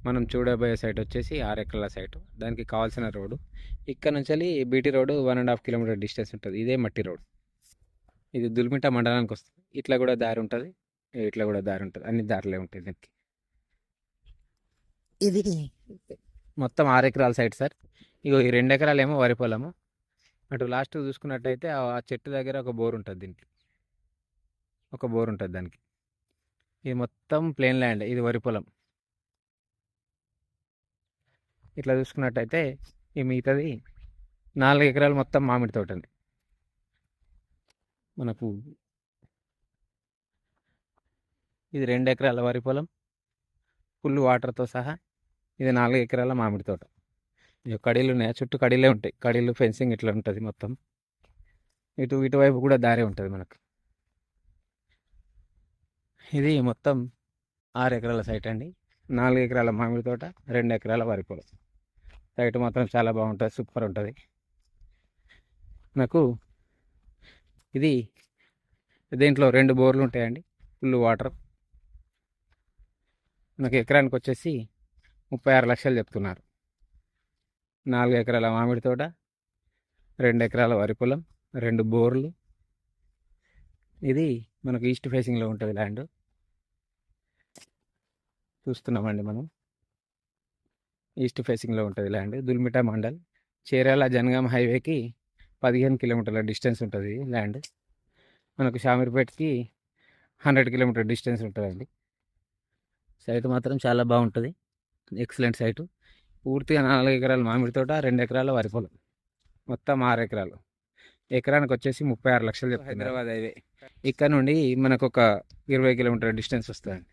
మనం చూడబోయే సైట్ వచ్చేసి 6 ఎకరాల సైట్. దానికి కావాల్సిన రోడ్డు ఇక్కడ నుంచి బీటీ రోడ్డు 1.5 కిలోమీటర్ డిస్టెన్స్ ఉంటుంది. ఇదే మట్టి రోడ్. ఇది దుల్మిట మండలానికి వస్తుంది. ఇట్లా కూడా దారి ఉంటుంది, ఇట్లా కూడా దారి ఉంటుంది. అన్ని దారులే ఉంటాయి దీనికి. ఇది మొత్తం 6 ఎకరాల సైట్ సార్. ఇగో ఈ 2 ఎకరాలు ఏమో వరి పొలము. అటు లాస్ట్ చూసుకున్నట్టయితే ఆ చెట్టు దగ్గర ఒక బోర్ ఉంటుంది. దీనికి ఒక బోర్ ఉంటుంది దానికి. ఇది మొత్తం ప్లేన్ ల్యాండ్, ఇది వరి పొలం. ఇట్లా చూసుకున్నట్టయితే ఈ మిగతాది 4 ఎకరాలు మొత్తం మామిడి తోట అండి మనకు. ఇది 2 ఎకరాల వరి పొలం ఫుల్ వాటర్తో సహా. ఇది 4 ఎకరాల మామిడి తోట. ఇక కడీలు ఉన్నాయి, చుట్టూ కడీలే ఉంటాయి. కడీలు ఫెన్సింగ్ ఇట్లా ఉంటుంది మొత్తం. ఇటువైపు కూడా దారే ఉంటుంది మనకు. ఇది మొత్తం 6 ఎకరాల సైట్ అండి. 4 ఎకరాల మామిడి తోట, 2 ఎకరాల వరి పొలం. సైట్ మాత్రం చాలా బాగుంటుంది, సూపర్ ఉంటుంది. నాకు ఇది దీంట్లో 2 బోర్లు ఉంటాయండి, ఫుల్ వాటర్. నాకు ఎకరానికి వచ్చేసి 36 లక్షలు చెప్తున్నారు. 4 ఎకరాల మామిడి తోట, 2 ఎకరాల వరి పొలం, 2 బోర్లు. ఇది మనకు ఈస్ట్ ఫేసింగ్లో ఉంటుంది ల్యాండ్. చూస్తున్నామండి మనం. ఈస్ట్ ఫేసింగ్లో ఉంటుంది ల్యాండ్. దుల్మిట మండల్, చేరాల జనగాం హైవేకి 15 కిలోమీటర్ల డిస్టెన్స్ ఉంటుంది ల్యాండ్. మనకు షామీర్పేట్కి 100 కిలోమీటర్ డిస్టెన్స్ ఉంటుందండి. సైట్ మాత్రం చాలా బాగుంటుంది, ఎక్సలెంట్ సైటు. పూర్తిగా 4 ఎకరాల మామిడి తోట, 2 ఎకరాల వరి పొలం, మొత్తం 6 ఎకరాలు. ఎకరానికి వచ్చేసి 36 లక్షలు చెప్తున్నారు. హైదరాబాద్ హైవే ఇక్కడ నుండి మనకు ఒక 20 కిలోమీటర్ డిస్టెన్స్ వస్తుందండి.